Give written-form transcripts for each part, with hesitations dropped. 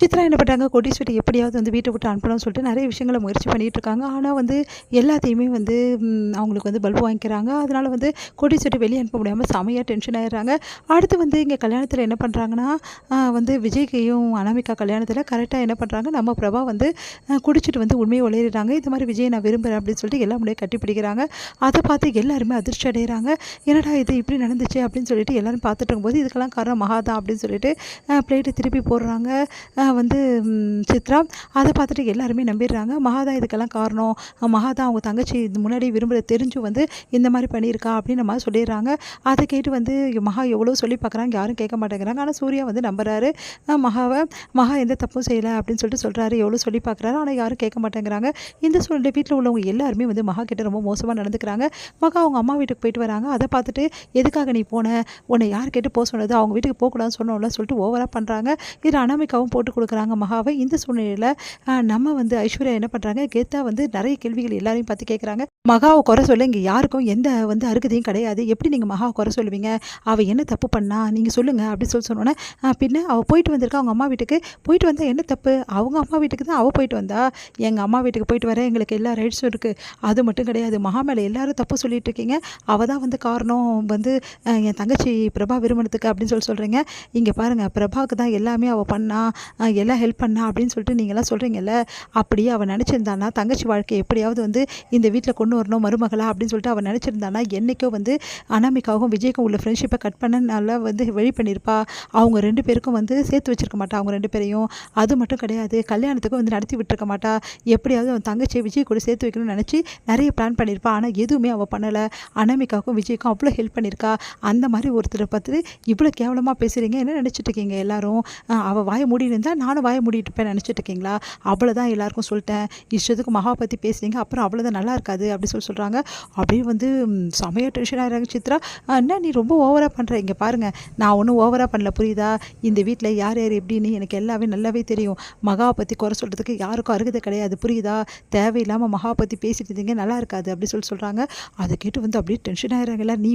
சித்ரா என்ன பண்ணுறாங்க, கோடீஸ்வரி எப்படியாவது வந்து வீட்டை விட்டு அனுப்பணும்னு சொல்லிட்டு நிறைய விஷயங்கள முயற்சி பண்ணிகிட்டு இருக்காங்க. ஆனால் வந்து எல்லாத்தையுமே வந்து அவங்களுக்கு வந்து பல்பு வாங்கிக்கிறாங்க. அதனால வந்து கோடீஸ்வரி வெளியே அனுப்ப முடியாமல் செமையாக டென்ஷன் ஆயிடுறாங்க. அடுத்து வந்து இங்கே கல்யாணத்தில் என்ன பண்ணுறாங்கன்னா, வந்து விஜய்கையும் அனாமிகா கல்யாணத்தில் கரெக்டாக என்ன பண்ணுறாங்க, நம்ம பிரபா வந்து குடிச்சிட்டு வந்து உண்மையை உளறிடுறாங்க. இந்த மாதிரி விஜய் நான் விரும்புகிறேன் அப்படின்னு சொல்லிட்டு எல்லா முறையும் கட்டி பிடிக்கிறாங்க. அதை பார்த்து எல்லாருமே அதிர்ச்சி அடைகிறாங்க. என்னடா இது இப்படி நடந்துச்சு அப்படின்னு சொல்லிட்டு எல்லாரும் பார்த்துட்டு இருக்கும்போது இதுக்கெல்லாம் காரணம் மகா தான் அப்படின்னு சொல்லிட்டு பிளேட்டை திருப்பி போடுறாங்க வந்து சித்ரா. அதை பார்த்துட்டு எல்லாருமே நம்பிடுறாங்க. மகா தான் இதுக்கெல்லாம் காரணம், மகா தான் அவங்க தங்கச்சி இது முன்னாடி விரும்புகிற தெரிஞ்சும் வந்து இந்த மாதிரி பண்ணியிருக்கா அப்படின்னு நம்ம சொல்லிடுறாங்க. அதை கேட்டு வந்து மகா எவ்வளோ சொல்லி பார்க்குறாங்க, யாரும் கேட்க மாட்டேங்கிறாங்க. ஆனால் சூர்யா வந்து நம்புறாரு மகாவை. மகா எந்த தப்பும் செய்யலை அப்படின்னு சொல்லிட்டு சொல்கிறாரு, எவ்வளோ சொல்லி பார்க்குறாரு. ஆனால் யாரும் கேட்க மாட்டேங்கிறாங்க. இந்த சூழ்நிலை வீட்டில் உள்ளவங்க எல்லாருமே வந்து மகா கிட்ட ரொம்ப மோசமாக நடந்துக்கிறாங்க. மகா அவங்க அம்மா வீட்டுக்கு போயிட்டு வராங்க. அதை பார்த்துட்டு எதுக்காக நீ போன, உன்னை யார் கேட்டு போக சொன்னது, அவங்க வீட்டுக்கு போகக்கூடாதுன்னு சொன்னோம்ல சொல்லிட்டு ஓவராக பண்ணுறாங்க. இது அனாமிகாவும் போட்டு கொடுக்குறாங்க மகாவை. இந்த சூழ்நிலையில் நம்ம வந்து ஐஸ்வர்யா என்ன பண்ணுறாங்க, கெத்தா வந்து நிறைய கேள்விகள் எல்லாரையும் பார்த்து கேட்குறாங்க. மகாவை குறை சொல்ல இங்கே யாருக்கும் எந்த வந்து அருகதையும் கிடையாது. எப்படி நீங்கள் மகாவை குறை சொல்லுவீங்க, அவள் என்ன தப்பு பண்ணா நீங்கள் சொல்லுங்கள் அப்படின்னு சொன்னோன்னே, பின்ன அவள் போயிட்டு வந்திருக்கா அவங்க அம்மா வீட்டுக்கு, போயிட்டு வந்தால் என்ன தப்பு, அவங்க அம்மா வீட்டுக்கு தான் அவள் போயிட்டு வந்தா, எங்கள் அம்மா வீட்டுக்கு போயிட்டு வர எங்களுக்கு எல்லா ரைட்ஸும் இருக்குது. அது மட்டும் கிடையாது, மகா மேலே எல்லாரும் தப்பு சொல்லிட்டு இருக்கீங்க, அவள் தான் வந்து காரணம் வந்து என் தங்கச்சி பிரபா விரும்பினதுக்கு அப்படின்னு சொல்கிறீங்க. இங்கே பாருங்கள், பிரபாவுக்கு தான் எல்லாமே அவள் பண்ணா, எல்லாம் ஹெல்ப் பண்ணா அப்படின்னு சொல்லிட்டு நீங்களாம் சொல்கிறீங்கல்ல. அப்படியே அவள் நினச்சிருந்தானா தங்கச்சி வாழ்க்கை எப்படியாவது வந்து இந்த வீட்டில் கொண்டு வரணும் மருமகளா அப்படின்னு சொல்லிட்டு அவள் நினச்சிருந்தானா என்றைக்கோ வந்து அனாமிகாவும் விஜய்க்கும் உள்ள ஃப்ரெண்ட்ஷிப்பை கட் பண்ண நல்லா வந்து வெளி பண்ணியிருப்பா. அவங்க 2 பேருக்கும் வந்து சேர்த்து வச்சிருக்க மாட்டா அவங்க 2 பேரையும். அது மட்டும் கிடையாது, கல்யாணத்துக்கும் வந்து நடத்தி விட்டுருக்க மாட்டா. எப்படியாவது அவன் தங்கச்சியை விஜய் கூட சேர்த்து வைக்கணும்னு நினச்சி நிறைய பிளான் பண்ணியிருப்பா. ஆனால் எதுவுமே அவள் பண்ணலை. அனாமிகாவுக்கும் விஜய்க்கும் அவ்வளோ ஹெல்ப் பண்ணியிருக்கா. அந்த மாதிரி ஒருத்தரை பார்த்து இவ்வளோ கேவலமாக பேசுகிறீங்க, என்ன நினச்சிட்டு இருக்கீங்க எல்லாரும், அவள் வாயை மூடிட்டு இருந்தால் நானும் வாயை மூடிட்டு இருப்பேன் நினச்சிட்டு இருக்கீங்களா, அவ்வளோதான் எல்லாருக்கும் சொல்லிட்டேன், இஷ்டத்துக்கு மகா பற்றி பேசுகிறீங்க, அப்புறம் அவ்வளோதான் நல்லா இருக்காது அப்படி சொல்கிறாங்க. அப்படியே வந்து செமையாக டென்ஷன் ஆகிறாங்க சித்ரா. என்ன நீ ரொம்ப ஓவராக பண்ணுற, இங்கே பாருங்கள் நான் ஒன்றும் ஓவராக பண்ணல புரியுதா, இந்த வீட்டில் யார் யார் எப்படின்னு எனக்கு எல்லாமே நல்லாவே தெரியும். மகாவை பற்றி குறை சொல்கிறதுக்கு யாருக்கும் அருகதை கிடையாது புரியுதா, தேவையில்லாமல் மகாவை பற்றி பேசிட்டு இருந்தீங்க நல்லா இருக்காது அப்படி சொல்கிறாங்க. அதை கேட்டு வந்து அப்படியே டென்ஷன் ஆகிறாங்கல்ல. நீ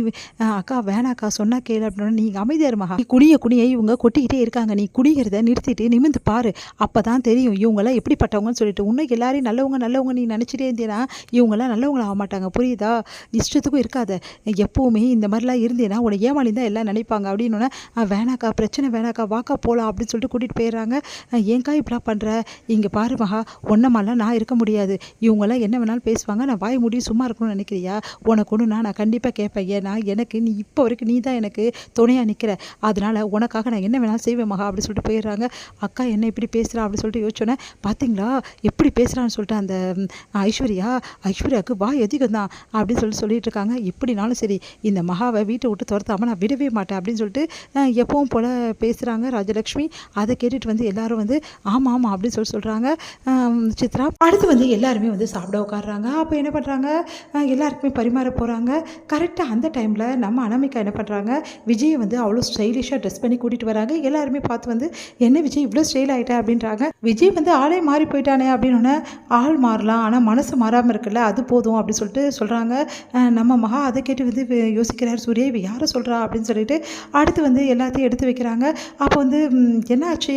அக்கா வேணாக்கா சொன்னா கேளு அப்படின்னா, நீங்கள் அமைதியார் மகா, நீ குடியை இவங்க கொட்டிக்கிட்டே இருக்காங்க, நீ குடிக்கிறத நிறுத்திட்டு நிமிந்து பாரு, அப்போ தான் தெரியும் இவங்கெல்லாம் எப்படிப்பட்டவங்கன்னு சொல்லிட்டு. இன்னும் எல்லாரையும் நல்லவங்க நீ நினச்சிட்டே இருந்தீங்கன்னா இவங்கெல்லாம் நல்லவங்கள ஆக மாட்டாங்க புரியுதா, இஷ்டத்துக்கும் இருக்காத, எப்போவுமே இந்த மாதிரிலாம் இருந்தேன்னா உன்னை ஏமாளி தான் எல்லாம் நினைப்பாங்க அப்படின்னு. வேணாக்கா பிரச்சனை வேணாக்கா வாக்கா போகலாம் அப்படின்னு சொல்லிட்டு கூட்டிகிட்டு போயிடுறாங்க. ஏங்கா இப்படிலாம் பண்ணுற, இங்கே பாரு மகா, ஒன்றமாலாம் நான் இருக்க முடியாது, இவங்கெல்லாம் என்ன வேணாலும் பேசுவாங்க, நான் வாய் மூடி சும்மா இருக்கணும்னு நினைக்கிறியா, உனக்கு ஒன்றுனா நான் கண்டிப்பாக கேட்பேன், ஏன்னா எனக்கு நீ இப்போ வரைக்கும் நீ தான் எனக்கு துணையாக நிற்கிற, அதனால் உனக்காக நான் என்ன வேணாலும் செய்வேன் மகா அப்படி சொல்லிட்டு போயிடுறாங்க. அக்கா என்ன இப்படி பேசுகிறா அப்படின்னு சொல்லிட்டு யோசிச்சோன்னே, பார்த்தீங்களா எப்படி பேசுகிறான்னு சொல்லிட்டு அந்த ஐஸ்வர்யாவுக்கு வாய் அதிகம் தான் அப்படின்னு சொல்லிட்டு இருக்காங்க. எப்படினாலும் சரி இந்த மகாவை வீட்டை விட்டு துரத்தாமல் நான் விடவே மாட்டேன் அப்படின்னு சொல்லிட்டு எப்பவும் போல் பேசுகிறாங்க ராஜலக்ஷ்மி. அதை கேட்டுட்டு வந்து எல்லாரும் வந்து ஆமாம் அப்படின்னு சொல்கிறாங்க சித்ரா. அடுத்து வந்து எல்லாருமே வந்து சாப்பிட உட்காடுறாங்க. அப்போ என்ன பண்ணுறாங்க, எல்லாருக்குமே பரிமாற போகிறாங்க. கரெக்டாக அந்த டைமில் நம்ம அனாமிகா என்ன பண்ணுறாங்க, விஜயை வந்து அவ்வளோ ஸ்டைலிஷாக ட்ரெஸ் பண்ணி கூட்டிகிட்டு வராங்க. எல்லாருமே பார்த்து வந்து என்ன விஜய் இவ்வளோ ஸ்டைல் ஆகிட்டா அப்படின்றாங்க. விஜய் வந்து ஆளே மாறி போயிட்டானே அப்படின்னு, ஆள் மாறலாம் ஆனால் மனசு மாறாமல் இருக்குல்ல அது போதும் அப்படின்னு சொல்லிட்டு சொல்கிறாங்க நம்ம மகா. அதை கேட்டு வந்து யோசிக்கிறார் சூர்யா, இவ யாரை சொல்கிறா அப்படின்னு சொல்லிட்டு. அடுத்து வந்து எல்லாத்தையும் எடுத்து வைக்கிறாங்க. அப்போ வந்து என்னாச்சு,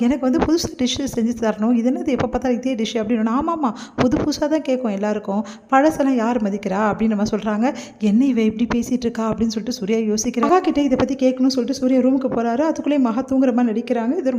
எனக்கு வந்து புதுசு டிஷ்ஷு செஞ்சு தரணும், இது என்னது எப்போ பார்த்தா இதே டிஷ் அப்படின்னு. ஆமாம்மா புதுசாக தான் கேட்கும் எல்லாருக்கும், பழசெல்லாம் யார் மதிக்கிறா அப்படின்னு நம்ம சொல்கிறாங்க. என்ன இவ இப்படி பேசிகிட்டு இருக்கா அப்படின்னு சொல்லிட்டு சூர்யா யோசிக்கிறாங்க. மகா கிட்டே இதை பற்றி கேட்கணும்னு சொல்லிட்டு சூர்யா ரூமுக்கு போகிறாரு. அதுக்குள்ளேயே மகா தூங்குற மாதிரி நடிக்கிறாங்க. இது